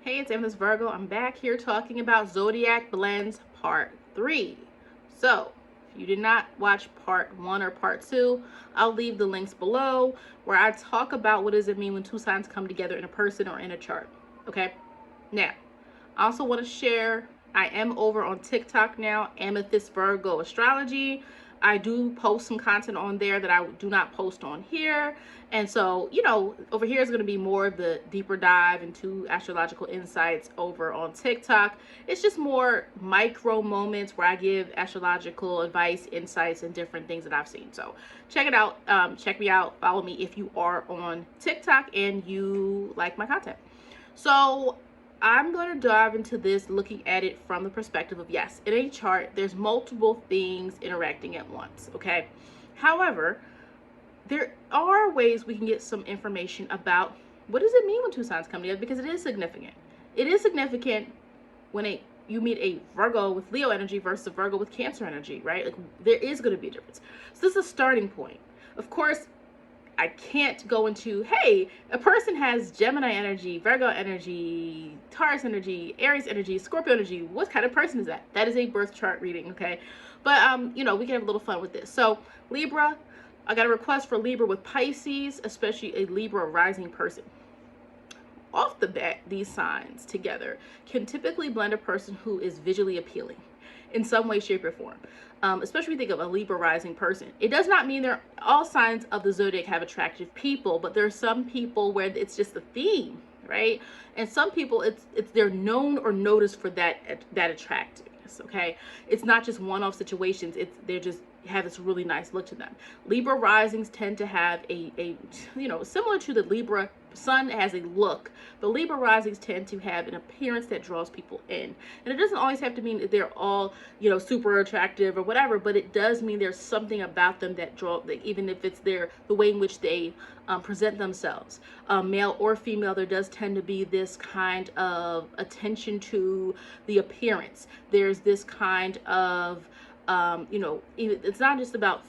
Hey, it's Amethyst Virgo. I'm back here talking about Zodiac Blends Part 3. So, if you did not watch Part 1 or Part 2, I'll leave the links below where I talk about what does it mean when two signs come together in a person or in a chart. Okay? Now, I also want to share, I am over on TikTok now, Amethyst Virgo Astrology. I do post some content on there that I do not post on here. And so, over here is going to be more of the deeper dive into astrological insights over on TikTok. It's just more micro moments where I give astrological advice, insights, and different things that I've seen. So check it out. Check me out. Follow me if you are on TikTok and you like my content. So I'm going to dive into this looking at it from the perspective of, yes, in a chart, there's multiple things interacting at once, okay? However, there are ways we can get some information about what does it mean when two signs come together, because it is significant. It is significant when you meet a Virgo with Leo energy versus a Virgo with Cancer energy, right? Like, there is going to be a difference. So this is a starting point. Of course, I can't go into, hey, a person has Gemini energy, Virgo energy, Taurus energy, Aries energy, Scorpio energy. What kind of person is that? That is a birth chart reading, okay? But, we can have a little fun with this. So, Libra, I got a request for Libra with Pisces, especially a Libra rising person. Off the bat, these signs together can typically blend a person who is visually appealing in some way, shape, or form. Especially if you think of a Libra rising person. It does not mean all signs of the zodiac have attractive people, but there are some people where it's just a theme, right? And some people, they're known or noticed for that attractiveness. Okay, it's not just one-off situations. They're just have this really nice look to them. Libra risings tend to have a similar to the Libra sun has a look, but Libra risings tend to have an appearance that draws people in. And it doesn't always have to mean that they're all, super attractive or whatever, but it does mean there's something about them that even if it's the way in which they present themselves, male or female, there does tend to be this kind of attention to the appearance. There's this kind of it's not just about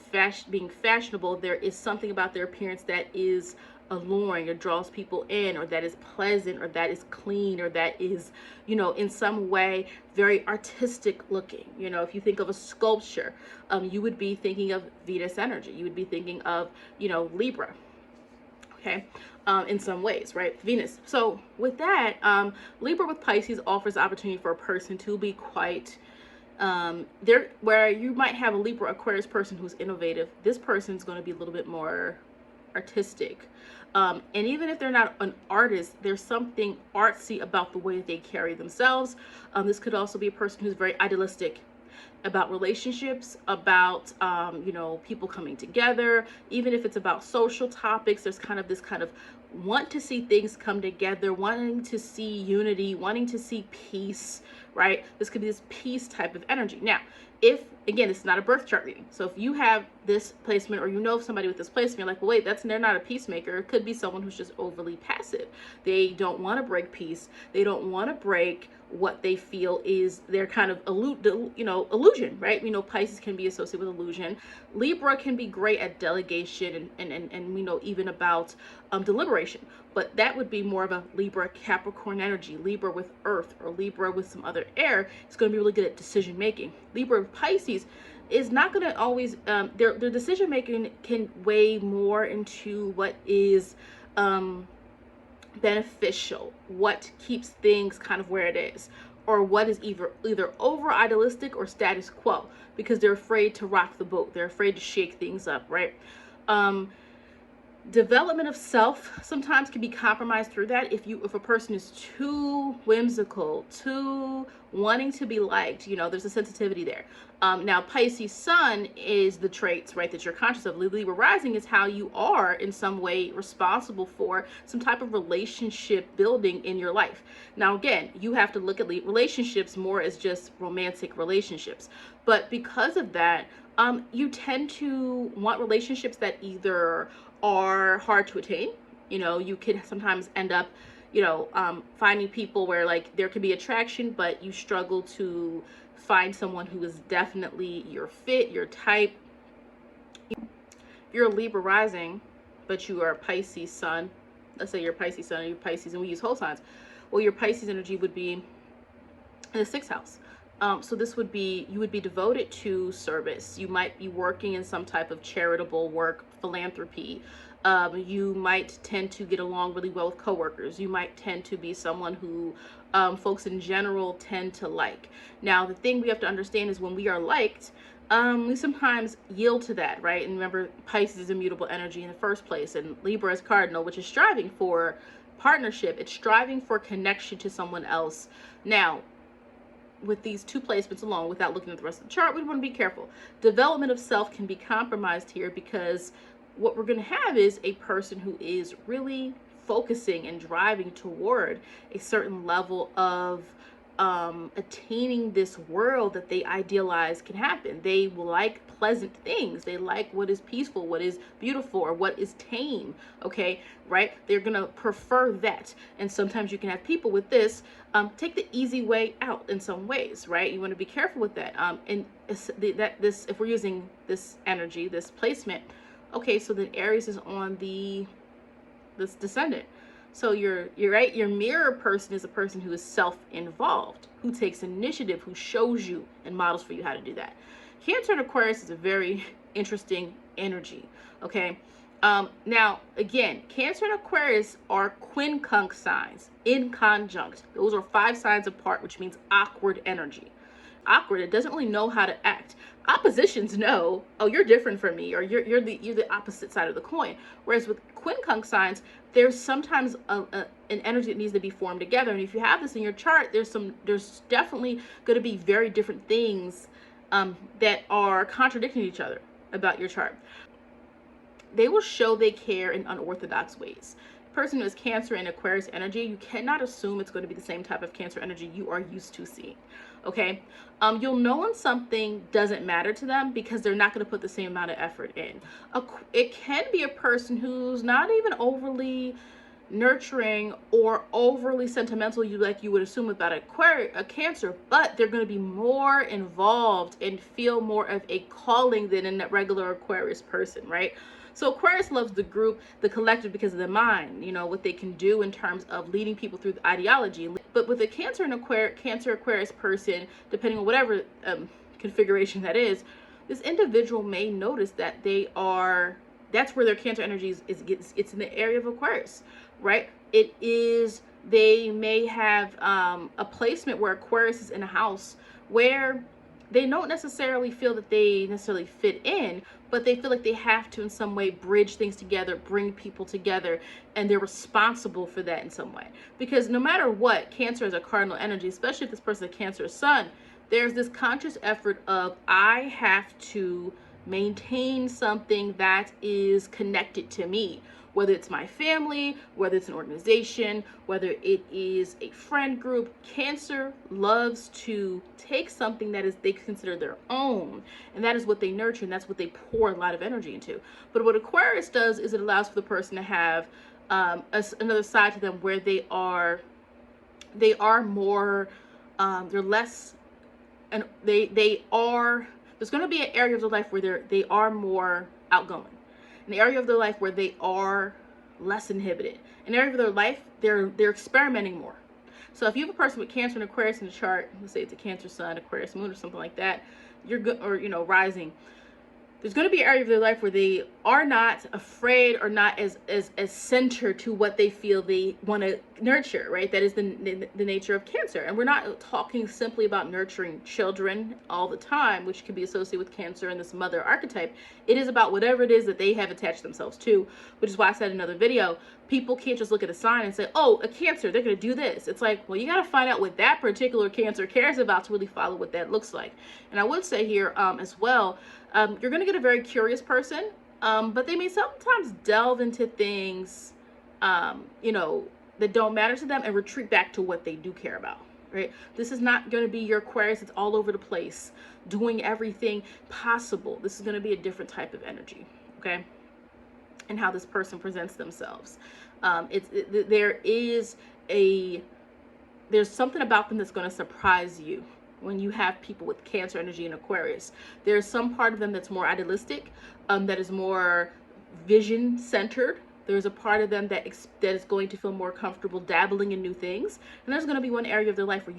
being fashionable. There is something about their appearance that is alluring or draws people in, or that is pleasant, or that is clean, or that is, in some way very artistic looking. If you think of a sculpture, you would be thinking of Venus energy. You would be thinking of, Libra. Okay. In some ways, right? Venus. So with that, Libra with Pisces offers opportunity for a person to be quite where you might have a Libra Aquarius person who's innovative. This person's going to be a little bit more artistic, and even if they're not an artist, there's something artsy about the way they carry themselves. This could also be a person who's very idealistic about relationships, about people coming together. Even if it's about social topics, there's this kind of want to see things come together, wanting to see unity, wanting to see peace, right? This could be this peace type of energy. Now, if, again, it's not a birth chart reading, so if you have this placement, or somebody with this placement, you're like, well, wait, they're not a peacemaker. It could be someone who's just overly passive. They don't want to break peace. They don't want to break what they feel is their kind of illusion, right? Pisces can be associated with illusion. Libra can be great at delegation and even about deliberation, but that would be more of a Libra Capricorn energy. Libra with Earth, or Libra with some other air, is going to be really good at decision making. Libra with Pisces is not going to always their decision making can weigh more into what is beneficial, what keeps things kind of where it is, or what is either over idealistic or status quo, because they're afraid to rock the boat. They're afraid to shake things up, right? Development of self sometimes can be compromised through that. If a person is too whimsical, too wanting to be liked, there's a sensitivity there. Now, Pisces sun is the traits, right, that you're conscious of. Libra rising is how you are in some way responsible for some type of relationship building in your life. Now, again, you have to look at relationships more as just romantic relationships. But because of that, you tend to want relationships that either are hard to attain. You can sometimes end up, finding people where there can be attraction, but you struggle to find someone who is definitely your fit, your type. If you're a Libra rising, but you are a Pisces sun. Let's say you're a Pisces sun or you're Pisces, and we use whole signs. Well, your Pisces energy would be in the 6th house. So this would be, you would be devoted to service. You might be working in some type of charitable work, philanthropy. You might tend to get along really well with coworkers. You might tend to be someone who folks in general tend to like. Now, the thing we have to understand is when we are liked, we sometimes yield to that, right? And remember, Pisces is immutable energy in the first place, and Libra is cardinal, which is striving for partnership. It's striving for connection to someone else. Now, with these two placements alone, without looking at the rest of the chart, we want to be careful. Development of self can be compromised here, because what we're going to have is a person who is really focusing and driving toward a certain level of attaining this world that they idealize can happen. They like pleasant things. They like what is peaceful, what is beautiful, or what is tame. Okay, right? They're gonna prefer that. And sometimes you can have people with this take the easy way out in some ways, right? You want to be careful with that. And this, if we're using this energy, this placement, okay, so then Aries is on this descendant. So you're right. Your mirror person is a person who is self-involved, who takes initiative, who shows you and models for you how to do that. Cancer and Aquarius is a very interesting energy. Okay. Now, again, Cancer and Aquarius are quincunx signs in conjunct. Those are 5 signs apart, which means awkward energy. Awkward. It doesn't really know how to act. Oppositions know, oh, you're different from me, or you're the opposite side of the coin. Whereas with quincunx signs, there's sometimes an energy that needs to be formed together. And if you have this in your chart, there's definitely going to be very different things that are contradicting each other about your chart. They will show they care in unorthodox ways. Person who has Cancer and Aquarius energy, you cannot assume it's going to be the same type of Cancer energy you are used to seeing. Okay, you'll know when something doesn't matter to them because they're not going to put the same amount of effort in. It can be a person who's not even overly nurturing or overly sentimental, like you would assume about a Cancer, but they're going to be more involved and feel more of a calling than a regular Aquarius person, right? So Aquarius loves the group, the collective, because of the mind, you know, what they can do in terms of leading people through the ideology. But with a Cancer and Aquarius person, depending on whatever configuration that is, this individual may notice that that's where their Cancer energy it's in the area of Aquarius, right? They may have a placement where Aquarius is in a house where they don't necessarily feel that they necessarily fit in, but they feel like they have to in some way bridge things together, bring people together, and they're responsible for that in some way. Because no matter what, Cancer is a cardinal energy, especially if this person is a Cancer sun, there's this conscious effort of, I have to maintain something that is connected to me, whether it's my family, whether it's an organization, whether it is a friend group. Cancer loves to take something that is they consider their own, and that is what they nurture, and that's what they pour a lot of energy into. But what Aquarius does is it allows for the person to have another side to them where they are more, they're less, and they are, there's going to be an area of their life where they are more outgoing, an area of their life where they are less inhibited, an area of their life they're experimenting more. So if you have a person with Cancer and Aquarius in the chart, let's say it's a Cancer sun, Aquarius moon, or something like that, you're good, or rising, there's going to be an area of their life where they are not afraid or not as centered to what they feel they want to nurture, right? That is the nature of Cancer. And we're not talking simply about nurturing children all the time, which can be associated with Cancer and this mother archetype. It is about whatever it is that they have attached themselves to, which is why I said in another video, people can't just look at a sign and say, oh, a Cancer, they're going to do this. It's like, well, you got to find out what that particular Cancer cares about to really follow what that looks like. And I would say here as well, you're going to get a very curious person, but they may sometimes delve into things, that don't matter to them and retreat back to what they do care about, right? This is not going to be your Aquarius. It's all over the place, doing everything possible. This is going to be a different type of energy, okay? And how this person presents themselves. There's something about them that's going to surprise you. When you have people with Cancer energy and Aquarius, there's some part of them that's more idealistic, that is more vision centered, There's a part of them that is going to feel more comfortable dabbling in new things, and there's going to be one area of their life where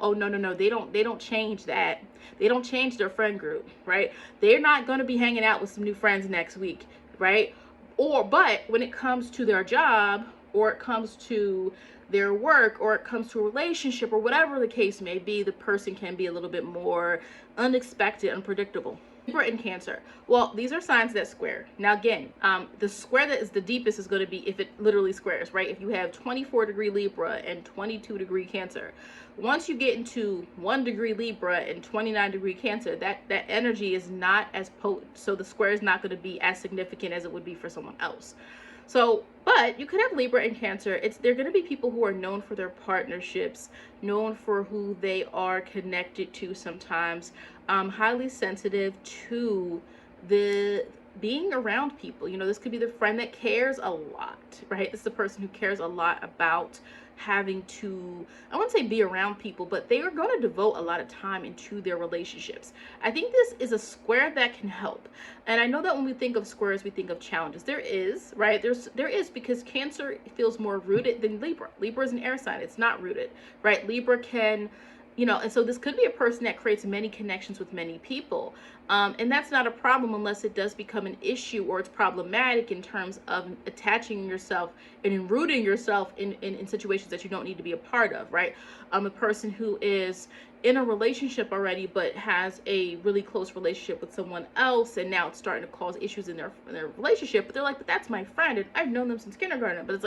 oh no, they don't change that. They don't change their friend group, right? They're not going to be hanging out with some new friends next week, right? But when it comes to their job, or it comes to their work, or it comes to a relationship, or whatever the case may be, the person can be a little bit more unexpected, unpredictable. Libra and Cancer. Well, these are signs that square. Now, again, the square that is the deepest is going to be if it literally squares, right? If you have 24-degree Libra and 22-degree Cancer, once you get into 1-degree Libra and 29-degree Cancer, that energy is not as potent. So the square is not going to be as significant as it would be for someone else. So, but you could have Libra and Cancer. They're going to be people who are known for their partnerships, known for who they are connected to sometimes, highly sensitive to the being around people. This could be the friend that cares a lot, right? This is the person who cares a lot about having to, I wouldn't say be around people, but they are going to devote a lot of time into their relationships. I think this is a square that can help. And I know that when we think of squares, we think of challenges. There is, right? There is, because Cancer feels more rooted than Libra. Libra is an air sign. It's not rooted, right? Libra can, and so this could be a person that creates many connections with many people. And that's not a problem unless it does become an issue, or it's problematic in terms of attaching yourself and rooting yourself in situations that you don't need to be a part of, right? A person who is in a relationship already but has a really close relationship with someone else, and now it's starting to cause issues in their relationship, but they're like, but that's my friend and I've known them since kindergarten. But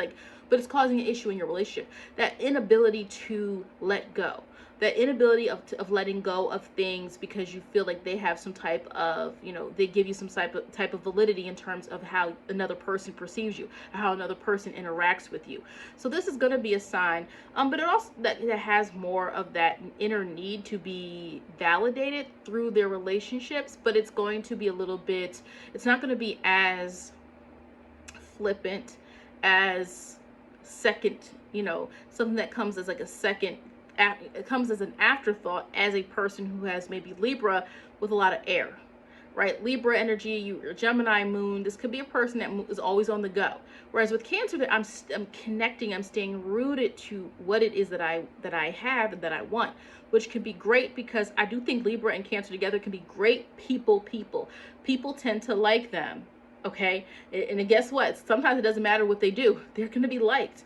it's causing an issue in your relationship. That inability to let go, that inability of letting go of things because you feel like they have some type of, they give you some type of validity in terms of how another person perceives you, how another person interacts with you. So this is going to be a sign, but it also that has more of that inner need to be validated through their relationships, but it's going to be a little bit, it's not going to be as flippant as second, something that comes as like a second, it comes as an afterthought as a person who has maybe Libra with a lot of air, right? Libra energy, your Gemini moon, this could be a person that is always on the go. Whereas with Cancer, that I'm connecting, I'm staying rooted to what it is that I have and that I want, which can be great, because I do think Libra and Cancer together can be great people. People tend to like them. Okay, and guess what? Sometimes it doesn't matter what they do; they're going to be liked,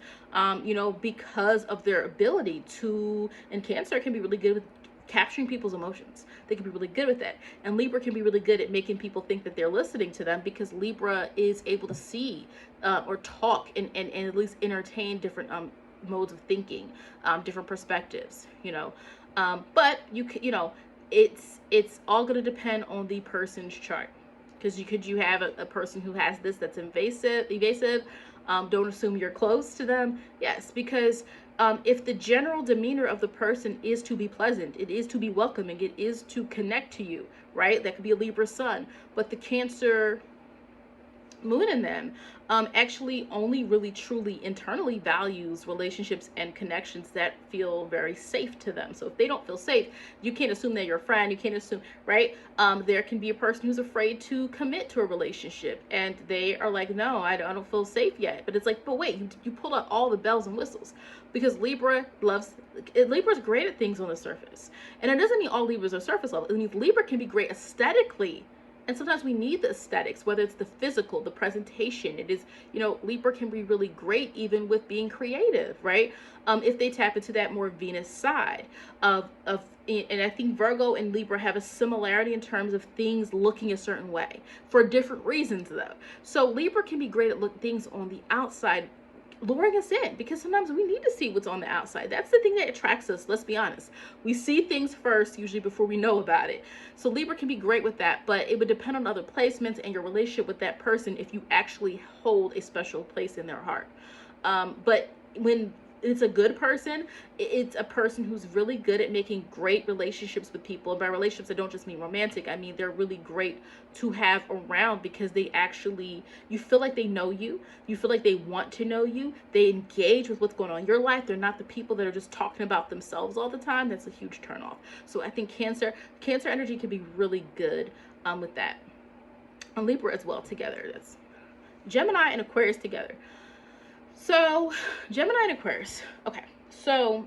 because of their ability to. And Cancer can be really good with capturing people's emotions. They can be really good with that, and Libra can be really good at making people think that they're listening to them, because Libra is able to see or talk and at least entertain different modes of thinking, different perspectives. But it's all going to depend on the person's chart. Because you have a person who has this that's evasive. Don't assume you're close to them. Yes, because if the general demeanor of the person is to be pleasant, it is to be welcoming, it is to connect to you, right? That could be a Libra sun, but the Cancer moon in them actually only really truly internally values relationships and connections that feel very safe to them. So if they don't feel safe, you can't assume they're your friend. You can't assume, right? There can be a person who's afraid to commit to a relationship, and they are like, no, I don't feel safe yet. But it's like, but wait, you pull out all the bells and whistles, because Libra's great at things on the surface. And it doesn't mean all Libras are surface level. It means Libra can be great aesthetically. And sometimes we need the aesthetics, whether it's the physical, the presentation. It is, Libra can be really great even with being creative, right? If they tap into that more Venus side and I think Virgo and Libra have a similarity in terms of things looking a certain way for different reasons, though. So Libra can be great at things on the outside, luring us in, because sometimes we need to see what's on the outside. That's the thing that attracts us. Let's be honest. We see things first, usually before we know about it. So Libra can be great with that, but it would depend on other placements and your relationship with that person if you actually hold a special place in their heart. But when it's a good person, it's a person who's really good at making great relationships with people. And by relationships, I don't just mean romantic. I mean, they're really great to have around, because they actually, you feel like they know you. You feel like they want to know you. They engage with what's going on in your life. They're not the people that are just talking about themselves all the time. That's a huge turnoff. So I think Cancer energy can be really good with that. And Libra as well together. Gemini and Aquarius together. So, Gemini and Aquarius. Okay, so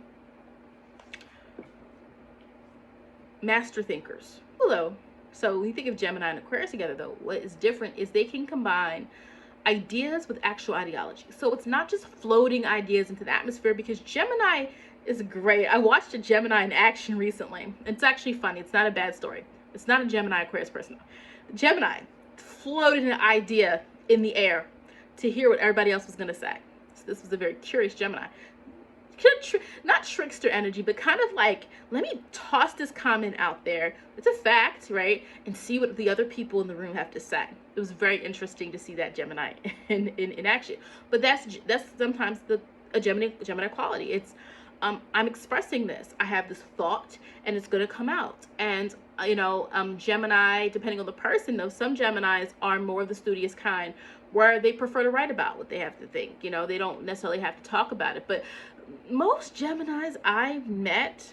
master thinkers. Hello. So, when you think of Gemini and Aquarius together, though, what is different is they can combine ideas with actual ideology. So, it's not just floating ideas into the atmosphere, because Gemini is great. I watched a Gemini in action recently. It's actually funny. It's not a bad story. It's not a Gemini Aquarius person. Gemini floated an idea in the air to hear what everybody else was going to say. So this was a very curious Gemini. Not trickster energy, but kind of like, let me toss this comment out there. It's a fact, right? And see what the other people in the room have to say. It was very interesting to see that Gemini in action. But that's sometimes a Gemini quality. It's I'm expressing this. I have this thought, and it's going to come out. And Gemini, depending on the person, though, some Geminis are more of the studious kind, where they prefer to write about what they have to think. They don't necessarily have to talk about it. But most Geminis I've met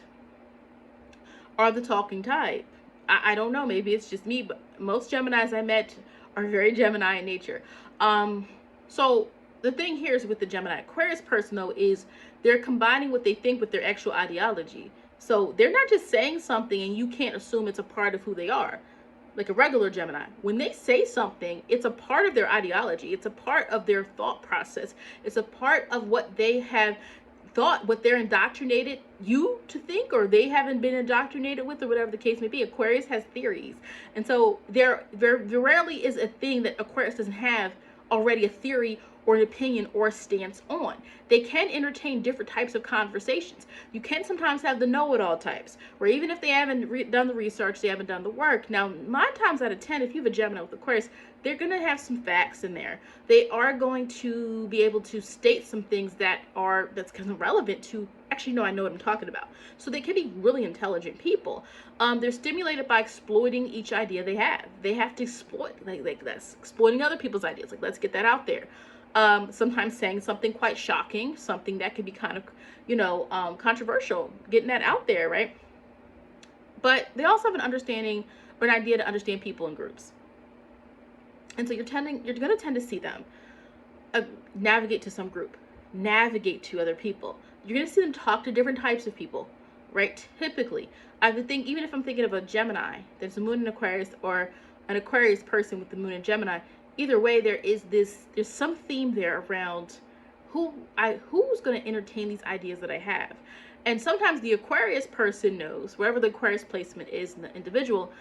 are the talking type. I don't know, maybe it's just me, but most Geminis I met are very Gemini in nature. So the thing here is with the Gemini Aquarius person, though, is they're combining what they think with their actual ideology. So they're not just saying something and you can't assume it's a part of who they are. Like a regular Gemini, when they say something, it's a part of their ideology. It's a part of their thought process. It's a part of what they have thought, what they're indoctrinated you to think, or they haven't been indoctrinated with, or whatever the case may be. Aquarius has theories. And so there rarely is a thing that Aquarius doesn't have already a theory or an opinion or a stance on. They can entertain different types of conversations. You can sometimes have the know-it-all types, where even if they haven't done the research, they haven't done the work. Now, 9 times out of 10, if you have a Gemini with Aquarius, they're going to have some facts in there. They are going to be able to state some things that's kind of relevant to, actually, no, I know what I'm talking about. So they can be really intelligent people. They're stimulated by exploiting each idea they have. They have to exploit, like that's exploiting other people's ideas. Like, let's get that out there. Sometimes saying something quite shocking, something that could be kind of, controversial, getting that out there, right? But they also have an understanding or an idea to understand people in groups. And so you're going to tend to see them navigate to some group, navigate to other people. You're going to see them talk to different types of people, right? Typically, I would think, even if I'm thinking of a Gemini, there's a moon in Aquarius, or an Aquarius person with the moon in Gemini. Either way, there's some theme there around who's going to entertain these ideas that I have. And sometimes the Aquarius person knows, wherever the Aquarius placement is in the individual,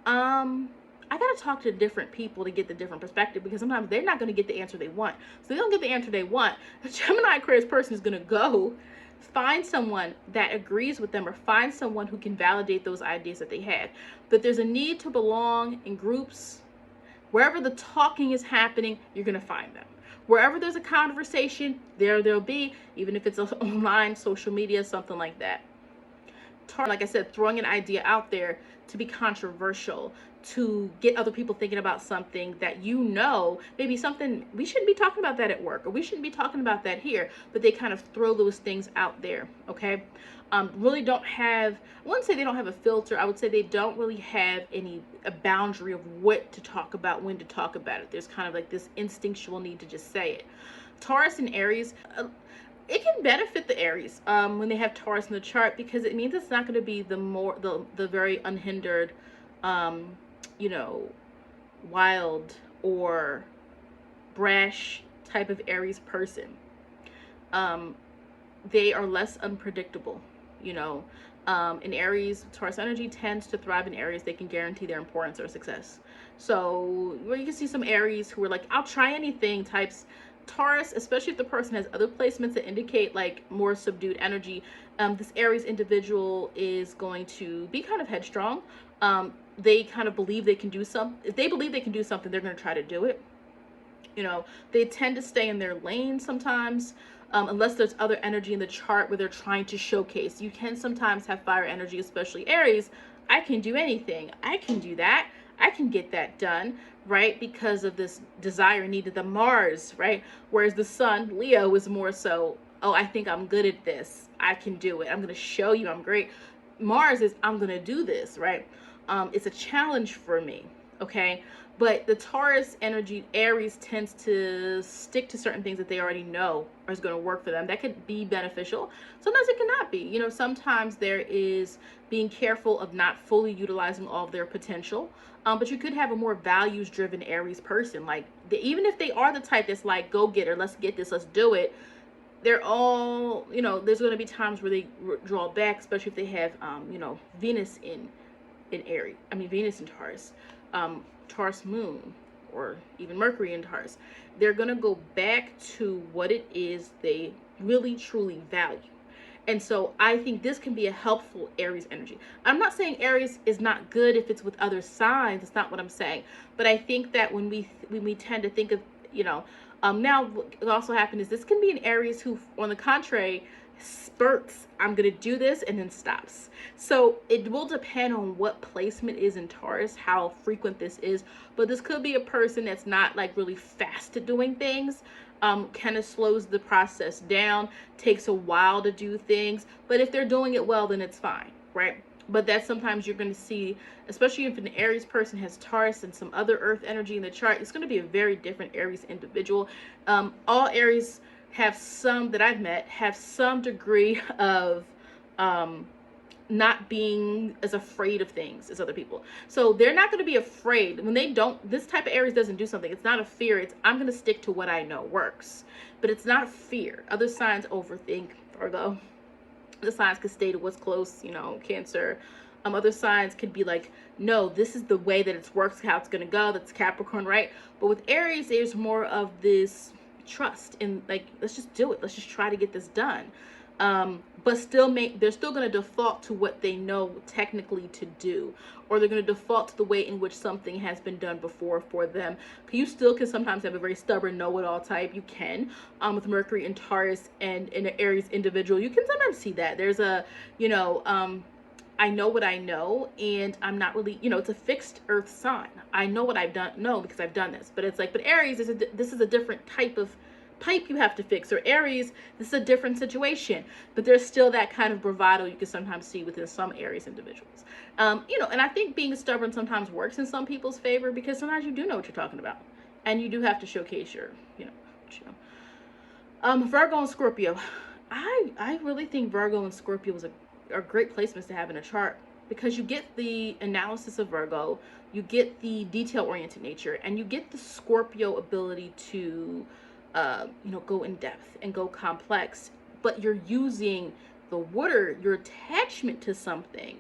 I got to talk to different people to get the different perspective, because sometimes they're not going to get the answer they want. So they don't get the answer they want. The Gemini Aquarius person is going to go find someone that agrees with them, or find someone who can validate those ideas that they have. But there's a need to belong in groups. Wherever the talking is happening, you're going to find them. Wherever there's a conversation, they'll be, even if it's online, social media, something like that. Like I said, throwing an idea out there to be controversial, to get other people thinking about something that maybe something, we shouldn't be talking about that at work, or we shouldn't be talking about that here, but they kind of throw those things out there, okay? Really don't have, I wouldn't say they don't have a filter, I would say they don't really have a boundary of what to talk about, when to talk about it. There's kind of like this instinctual need to just say it. Taurus and Aries, it can benefit the Aries when they have Taurus in the chart, because it means it's not going to be the very unhindered, wild or brash type of Aries person. They are less unpredictable. In Aries, Taurus energy tends to thrive in areas they can guarantee their importance or success. So where you can see some Aries who are like, I'll try anything types. Taurus, especially if the person has other placements that indicate like more subdued energy, this Aries individual is going to be kind of headstrong. They kind of believe they can do something. If they believe they can do something, they're going to try to do it. They tend to stay in their lane sometimes, unless there's other energy in the chart where they're trying to showcase. You can sometimes have fire energy, especially Aries. I can do anything. I can do that. I can get that done, right? Because of this desire needed the Mars, right? Whereas the Sun, Leo, is more so, oh, I think I'm good at this. I can do it. I'm going to show you I'm great. Mars is, I'm going to do this, right? It's a challenge for me, okay? But the Taurus energy, Aries tends to stick to certain things that they already know is going to work for them. That could be beneficial. Sometimes it cannot be. You know, sometimes there is being careful of not fully utilizing all of their potential. But you could have a more values-driven Aries person. Like, even if they are the type that's like, go get her, let's get this, let's do it. They're all, you know, there's going to be times where they draw back, especially if they have, you know, Venus in Aries. I mean, Venus in Taurus. Taurus moon, or even Mercury in Taurus. They're going to go back to what it is they really truly value. And so I think this can be a helpful Aries energy. I'm not saying Aries is not good if it's with other signs. It's not what I'm saying. But I think that when we tend to think of, you know, now what also happens is this can be an Aries who, on the contrary, spurts, I'm going to do this, and then stops. So it will depend on what placement is in Taurus, how frequent this is. But this could be a person that's not like really fast at doing things. Kind of slows the process down, takes a while to do things. But if they're doing it well, then it's fine, right? But that's sometimes you're going to see, especially if an Aries person has Taurus and some other earth energy in the chart, it's going to be a very different Aries individual. All Aries have some, that I've met, have some degree of not being as afraid of things as other people. So they're not going to be afraid when they don't, this type of Aries doesn't do something. It's not a fear. It's, I'm going to stick to what I know works. But it's not fear. Other signs overthink, Virgo. The signs could stay to what's close, you know, Cancer. Other signs could be like, no, this is the way that it works, how it's going to go. That's Capricorn, right? But with Aries, there's more of this trust in, like, let's just do it. Let's just try to get this done. But they're still going to default to what they know technically to do, or they're going to default to the way in which something has been done before for them. You still can sometimes have a very stubborn know-it-all type. You can, with Mercury and Taurus and in an Aries individual, you can sometimes see that there's a, you know, I know what I know, and I'm not really, you know, it's a fixed earth sign. I know what I've done, no, because I've done this. But it's like, but Aries this is a different type of pipe you have to fix. Or Aries, this is a different situation. But there's still that kind of bravado you can sometimes see within some Aries individuals. You know, and I think being stubborn sometimes works in some people's favor, because sometimes you do know what you're talking about, and you do have to showcase your, you know. Virgo and Scorpio. I really think Virgo and Scorpio are great placements to have in a chart, because you get the analysis of Virgo, you get the detail-oriented nature, and you get the Scorpio ability to you know, go in depth and go complex, but you're using the water, your attachment to something,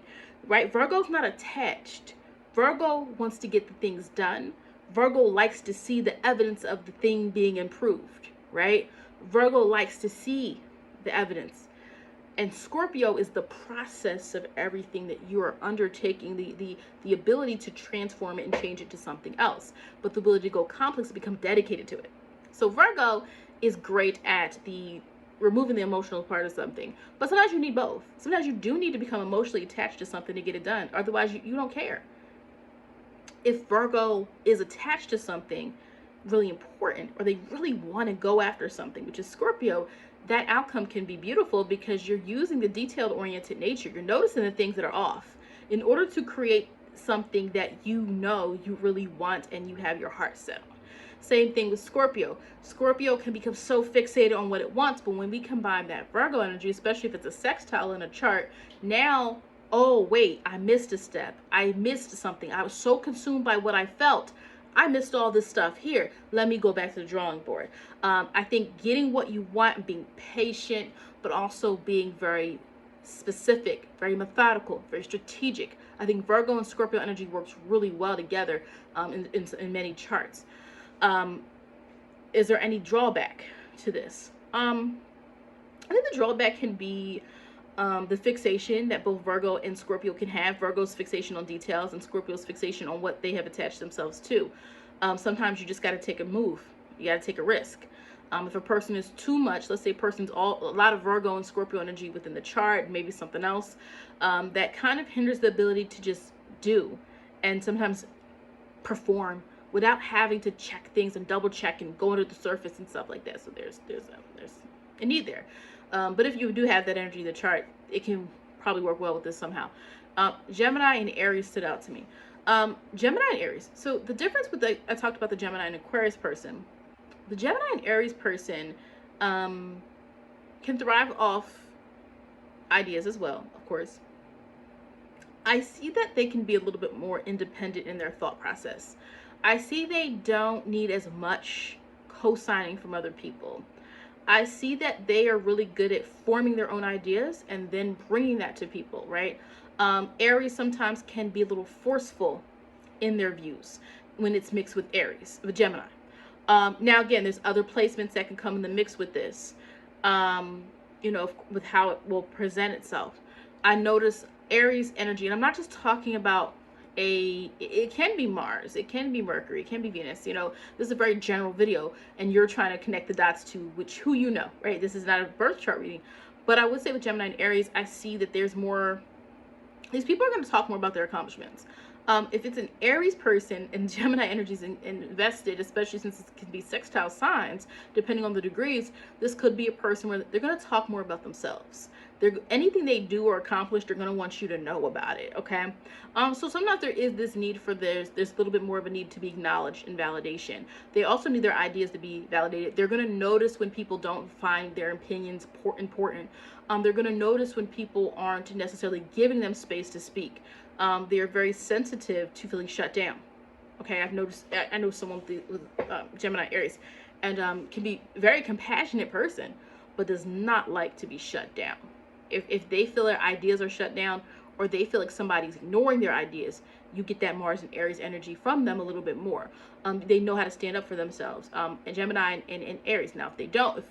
right? Virgo's not attached. Virgo wants to get the things done. Virgo likes to see the evidence of the thing being improved, right? Virgo likes to see the evidence. And Scorpio is the process of everything that you are undertaking, the ability to transform it and change it to something else, but the ability to go complex and become dedicated to it. So Virgo is great at removing the emotional part of something, but sometimes you need both. Sometimes you do need to become emotionally attached to something to get it done. Otherwise, you don't care. If Virgo is attached to something really important, or they really want to go after something, which is Scorpio, that outcome can be beautiful, because you're using the detailed oriented nature. You're noticing the things that are off in order to create something that you know you really want and you have your heart set on. Same thing with Scorpio. Scorpio can become so fixated on what it wants, but when we combine that Virgo energy, especially if it's a sextile in a chart, now, oh wait, I missed a step. I missed something. I was so consumed by what I felt. I missed all this stuff here. Let me go back to the drawing board. I think getting what you want and being patient, but also being very specific, very methodical, very strategic. I think Virgo and Scorpio energy works really well together in many charts. Is there any drawback to this? I think the drawback can be the fixation that both Virgo and Scorpio can have. Virgo's fixation on details and Scorpio's fixation on what they have attached themselves to. Sometimes you just got to take a move. You got to take a risk. If a person is too much, let's say a person's a lot of Virgo and Scorpio energy within the chart, maybe something else, that kind of hinders the ability to just do and sometimes perform without having to check things and double check and go under the surface and stuff like that. So there's a need there. But if you do have that energy in the chart, it can probably work well with this somehow. Gemini and Aries stood out to me. Gemini and Aries. So the difference with I talked about the Gemini and Aquarius person. The Gemini and Aries person can thrive off ideas as well, of course. I see that they can be a little bit more independent in their thought process. I see they don't need as much co-signing from other people. I see that they are really good at forming their own ideas and then bringing that to people, right? Aries sometimes can be a little forceful in their views when it's mixed with Aries, with Gemini. Now, again, there's other placements that can come in the mix with this, with how it will present itself. I notice Aries energy, and I'm not just talking about it can be Mars, it can be Mercury, it can be Venus. This is a very general video, and you're trying to connect the dots to who you know, right? This is not a birth chart reading. But I would say with Gemini and Aries, I see that there's more, these people are going to talk more about their accomplishments. If it's an Aries person and Gemini energy is invested, especially since it can be sextile signs, depending on the degrees, this could be a person where they're going to talk more about themselves. Anything they do or accomplish, they're going to want you to know about it, okay? So sometimes there is this need for there's a little bit more of a need to be acknowledged and validation. They also need their ideas to be validated. They're going to notice when people don't find their opinions important. They're going to notice when people aren't necessarily giving them space to speak. They are very sensitive to feeling shut down. Okay, I know someone with Gemini Aries, and can be a very compassionate person, but does not like to be shut down. If they feel their ideas are shut down, or they feel like somebody's ignoring their ideas, you get that Mars and Aries energy from them a little bit more. They know how to stand up for themselves. And Gemini and Aries. Now, if they don't, if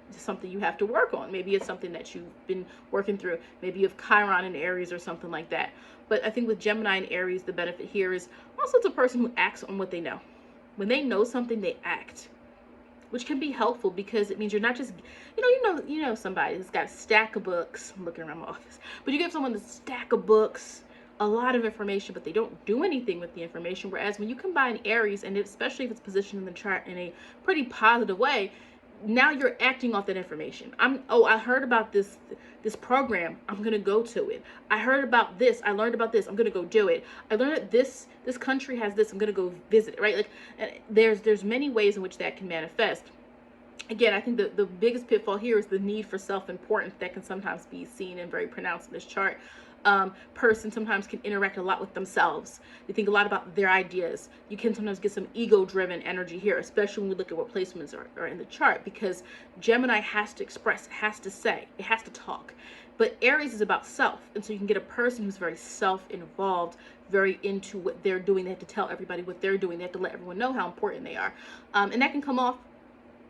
it's something you have to work on, maybe it's something that you've been working through. Maybe you have Chiron and Aries or something like that. But I think with Gemini and Aries, the benefit here is also it's a person who acts on what they know. When they know something, they act, which can be helpful because it means you're not just, you know somebody who's got a stack of books. I'm looking around my office, but you give someone a stack of books, a lot of information, but they don't do anything with the information. Whereas when you combine Aries, and especially if it's positioned in the chart in a pretty positive way, now you're acting off that information. I heard about this program, I'm gonna go to it. I heard about this, I learned about this, I'm gonna go do it. I learned that this country has this, I'm gonna go visit it, right? Like, there's many ways in which that can manifest. Again, I think the biggest pitfall here is the need for self-importance that can sometimes be seen and very pronounced in this chart. Person sometimes can interact a lot with themselves. They think a lot about their ideas. You can sometimes get some ego-driven energy here, especially when we look at what placements are in the chart, because Gemini has to express, it has to say, it has to talk. But Aries is about self, and so you can get a person who's very self-involved, very into what they're doing. They have to tell everybody what they're doing. They have to let everyone know how important they are. And that can come off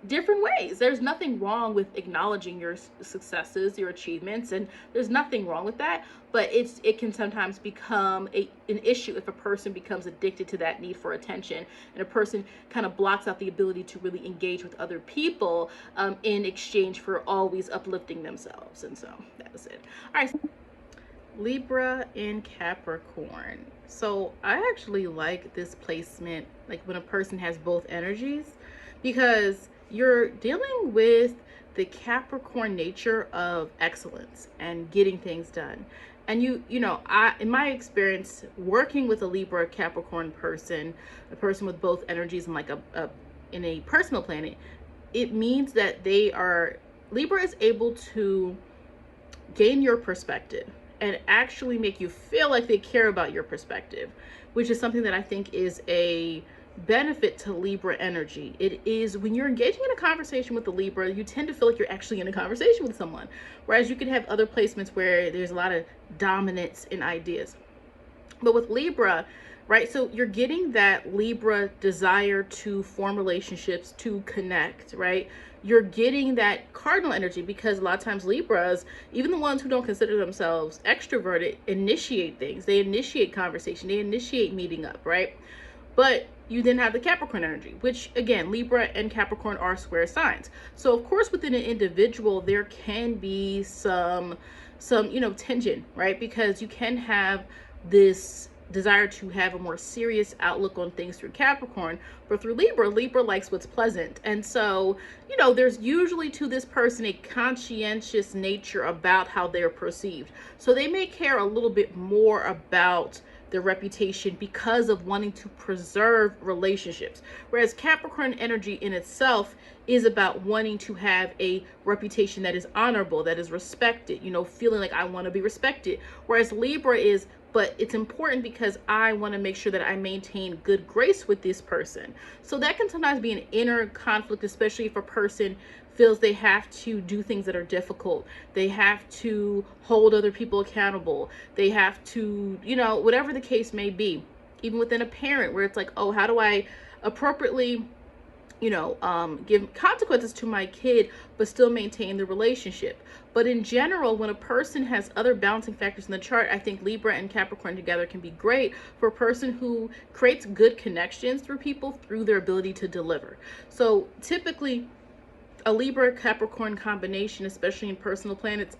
different ways. There's nothing wrong with acknowledging your successes, your achievements, and there's nothing wrong with that, but it can sometimes become an issue if a person becomes addicted to that need for attention, and a person kind of blocks out the ability to really engage with other people in exchange for always uplifting themselves. And so that was it. All right, Libra and Capricorn. So I actually like this placement, like when a person has both energies, because you're dealing with the Capricorn nature of excellence and getting things done. And in my experience, working with a Libra Capricorn person, a person with both energies in in a personal planet, it means that Libra is able to gain your perspective and actually make you feel like they care about your perspective, which is something that I think is a benefit to Libra energy. It is when you're engaging in a conversation with the Libra, you tend to feel like you're actually in a conversation with someone, whereas you can have other placements where there's a lot of dominance in ideas. But with Libra, right, so you're getting that Libra desire to form relationships, to connect, right? You're getting that cardinal energy, because a lot of times Libras, even the ones who don't consider themselves extroverted, initiate things. They initiate conversation, they initiate meeting up, right? But you then have the Capricorn energy, which again, Libra and Capricorn are square signs. So of course, within an individual, there can be some tension, right? Because you can have this desire to have a more serious outlook on things through Capricorn, but through Libra likes what's pleasant. And so, there's usually to this person a conscientious nature about how they're perceived. So they may care a little bit more about their reputation because of wanting to preserve relationships. Whereas Capricorn energy in itself is about wanting to have a reputation that is honorable, that is respected, feeling like I want to be respected. Whereas Libra is, but it's important because I want to make sure that I maintain good grace with this person. So that can sometimes be an inner conflict, especially if a person feels they have to do things that are difficult. They have to hold other people accountable. They have to, whatever the case may be. Even within a parent where it's like, oh, how do I appropriately give consequences to my kid, but still maintain the relationship. But in general, when a person has other balancing factors in the chart, I think Libra and Capricorn together can be great for a person who creates good connections through people through their ability to deliver. So typically, a Libra Capricorn combination, especially in personal planets,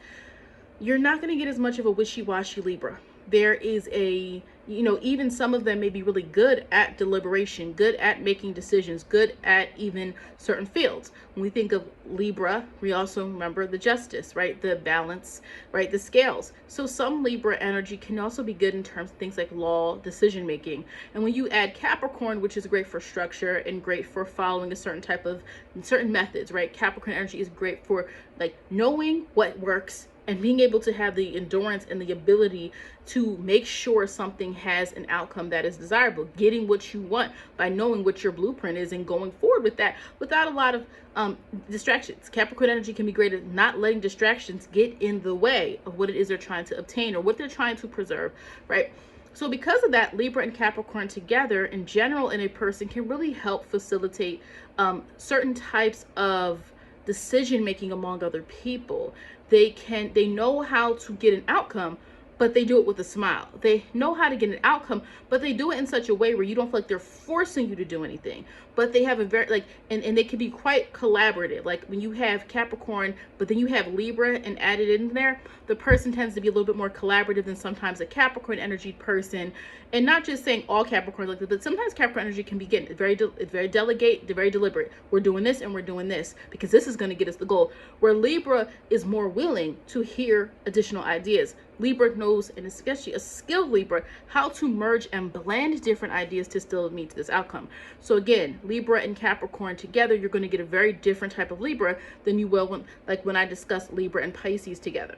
you're not going to get as much of a wishy-washy Libra. There is even some of them may be really good at deliberation, good at making decisions, good at even certain fields. When we think of Libra, we also remember the justice, right? The balance, right? The scales. So some Libra energy can also be good in terms of things like law, decision making. And when you add Capricorn, which is great for structure and great for following a certain methods, right? Capricorn energy is great for like knowing what works and being able to have the endurance and the ability to make sure something has an outcome that is desirable, getting what you want by knowing what your blueprint is and going forward with that without a lot of distractions. Capricorn energy can be great at not letting distractions get in the way of what it is they're trying to obtain or what they're trying to preserve, right? So because of that, Libra and Capricorn together in general in a person can really help facilitate certain types of decision making among other people. They know how to get an outcome, but they do it with a smile. They know how to get an outcome, but they do it in such a way where you don't feel like they're forcing you to do anything. But they have a very and they can be quite collaborative. Like when you have Capricorn, but then you have Libra and added in there, the person tends to be a little bit more collaborative than sometimes a Capricorn energy person. And not just saying all Capricorns like this, but sometimes Capricorn energy can be it's very delegate, they're very deliberate. We're doing this and we're doing this because this is going to get us the goal. Where Libra is more willing to hear additional ideas. Libra knows, and especially a skilled Libra, how to merge and blend different ideas to still meet this outcome. So again, Libra and Capricorn together, you're going to get a very different type of Libra than you will when I discuss Libra and Pisces together.